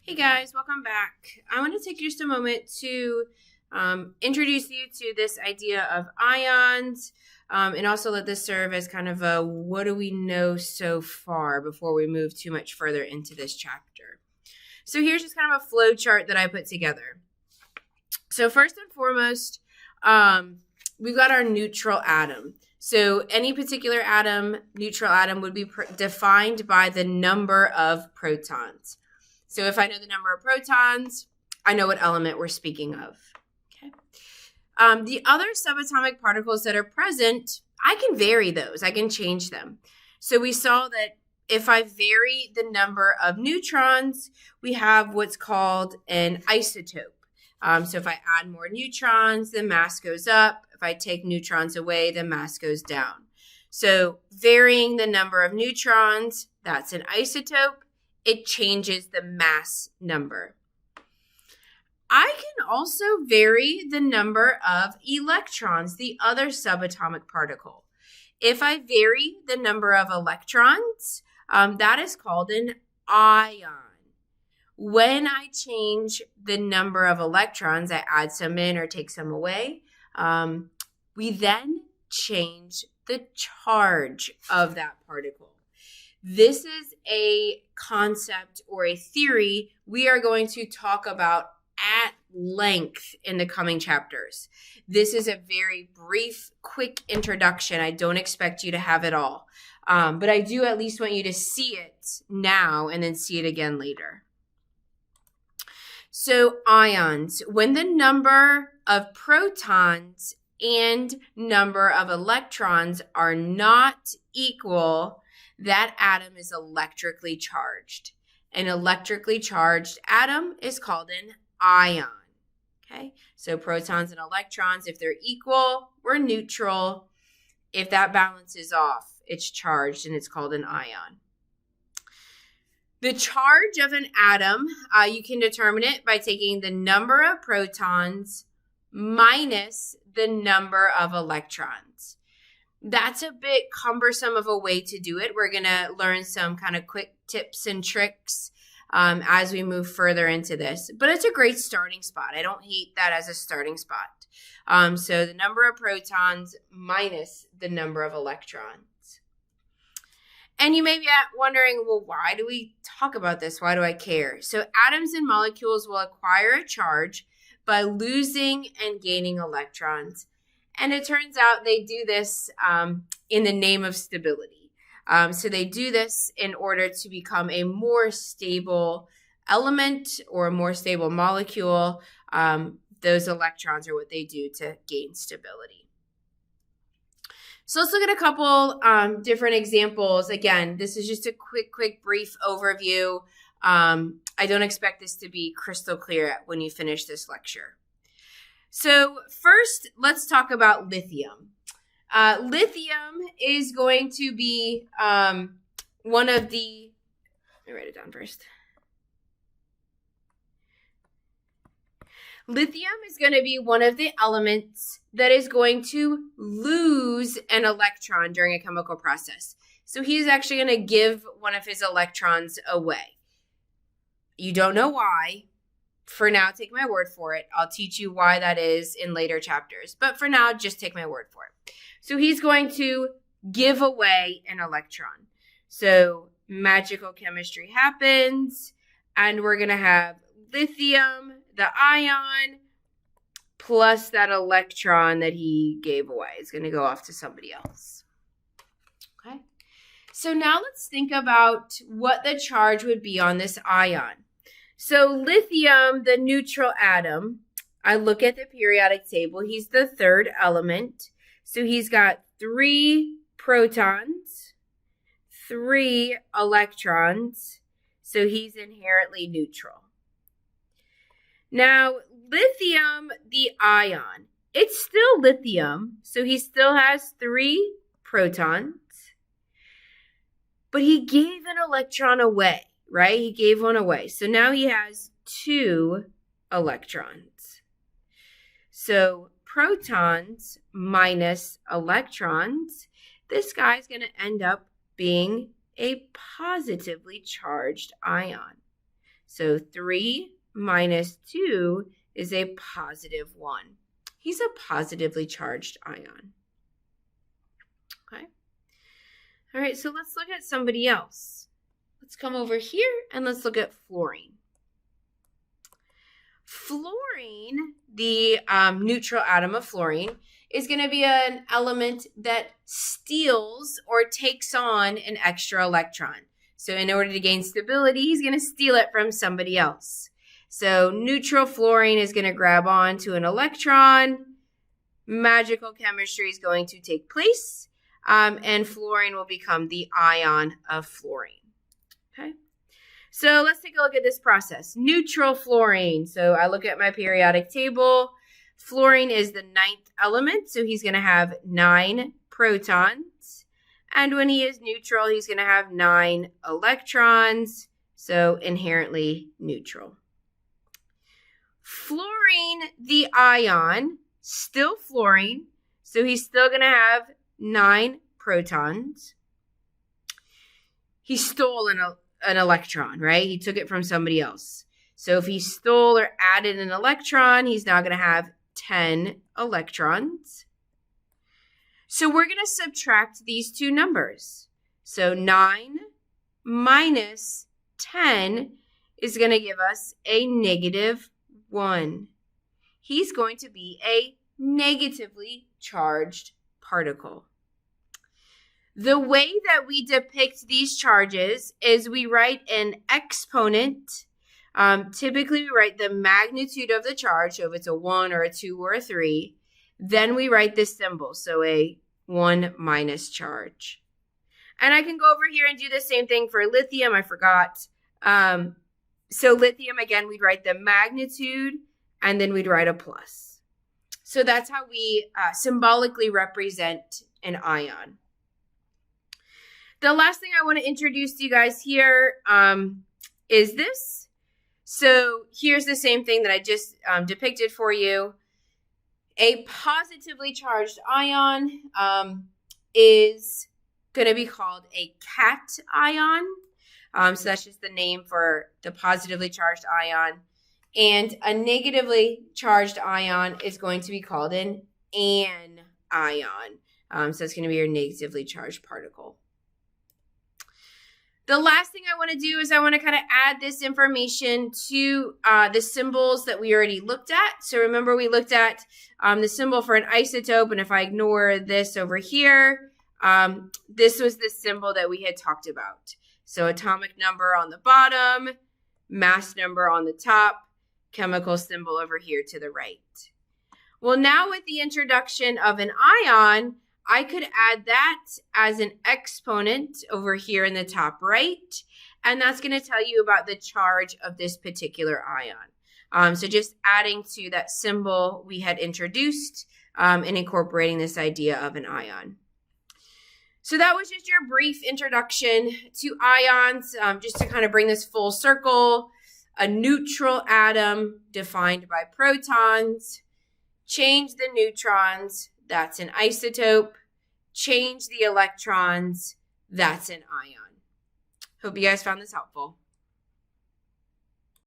Hey guys, welcome back. I want to take just a moment to introduce you to this idea of ions and also let this serve as kind of a what do we know so far before we move too much further into this chapter. So here's just kind of a flow chart that I put together. So first and foremost, we've got our neutral atom. So any particular atom, neutral atom, would be defined by the number of protons. So if I know the number of protons, I know what element we're speaking of. Okay. The other subatomic particles that are present, I can vary those. I can change them. So we saw that if I vary the number of neutrons, we have what's called an isotope. So if I add more neutrons, the mass goes up. If I take neutrons away, the mass goes down. So varying the number of neutrons, that's an isotope. It changes the mass number. I can also vary the number of electrons, the other subatomic particle. If I vary the number of electrons, that is called an ion. When I change the number of electrons, I add some in or take some away, we then change the charge of that particle. This is a concept or a theory we are going to talk about at length in the coming chapters. This is a very brief, quick introduction. I don't expect you to have it all, but I do at least want you to see it now and then see it again later. So ions, when the number of protons and number of electrons are not equal, that atom is electrically charged. An electrically charged atom is called an ion. Okay, so protons and electrons, if they're equal, we're neutral. If that balance is off, it's charged and it's called an ion. The charge of an atom, you can determine it by taking the number of protons minus the number of electrons. That's a bit cumbersome of a way to do it. We're going to learn some kind of quick tips and tricks as we move further into this. But it's a great starting spot. I don't hate that as a starting spot. So the number of protons minus the number of electrons. And you may be wondering, well, why do we talk about this? Why do I care? So atoms and molecules will acquire a charge by losing and gaining electrons. And it turns out they do this in the name of stability. So they do this in order to become a more stable element or a more stable molecule. Those electrons are what they do to gain stability. So let's look at a couple different examples. Again, this is just a quick, brief overview. I don't expect this to be crystal clear when you finish this lecture. So first, let's talk about lithium. Lithium is going to be one of the, let me write it down first. Lithium is going to be one of the elements that is going to lose an electron during a chemical process. So he's actually going to give one of his electrons away. You don't know why. For now, take my word for it. I'll teach you why that is in later chapters. But for now, just take my word for it. So he's going to give away an electron. So magical chemistry happens, and we're going to have lithium, the ion, plus that electron that he gave away. It's going to go off to somebody else. Okay. So now let's think about what the charge would be on this ion. So lithium, the neutral atom, I look at the periodic table. He's the third element. So he's got 3 protons, 3 electrons. So he's inherently neutral. Now, lithium, the ion, it's still lithium. So he still has 3 protons. But he gave an electron away. Right? He gave one away. So now he has 2 electrons. So protons minus electrons, this guy's going to end up being a positively charged ion. So 3 minus 2 is a positive 1. He's a positively charged ion. Okay. All right, so let's look at somebody else. Let's come over here and let's look at fluorine. Fluorine, the neutral atom of fluorine, is going to be an element that steals or takes on an extra electron. So in order to gain stability, he's going to steal it from somebody else. So neutral fluorine is going to grab on to an electron. Magical chemistry is going to take place, and fluorine will become the ion of fluorine. Okay. So let's take a look at this process. Neutral fluorine. So I look at my periodic table. Fluorine is the 9th element, so he's going to have 9 protons. And when he is neutral, he's going to have 9 electrons, so inherently neutral. Fluorine, the ion, still fluorine, so he's still going to have 9 protons. He stole an electron, right? He took it from somebody else. So if he stole or added an electron, he's now going to have 10 electrons. So we're going to subtract these two numbers. So 9 minus 10 is going to give us a negative 1. He's going to be a negatively charged particle. The way that we depict these charges is we write an exponent. Typically, we write the magnitude of the charge, so if it's a 1 or a 2 or a 3, then we write this symbol, so a 1 minus charge. And I can go over here and do the same thing for lithium. I forgot. So lithium, again, we'd write the magnitude, and then we'd write a plus. So that's how we symbolically represent an ion. The last thing I want to introduce to you guys here is this. So here's the same thing that I just depicted for you. A positively charged ion is going to be called a cation. So that's just the name for the positively charged ion. And a negatively charged ion is going to be called an anion. So it's going to be your negatively charged particle. The last thing I want to do is I want to kind of add this information to the symbols that we already looked at. So remember we looked at the symbol for an isotope, and if I ignore this over here, this was the symbol that we had talked about. So atomic number on the bottom, mass number on the top, chemical symbol over here to the right. Well, now with the introduction of an ion, I could add that as an exponent over here in the top right, and that's going to tell you about the charge of this particular ion. So just adding to that symbol we had introduced and incorporating this idea of an ion. So that was just your brief introduction to ions, just to kind of bring this full circle. A neutral atom defined by protons. Change the neutrons. That's an isotope. Change the electrons. That's an ion. Hope you guys found this helpful.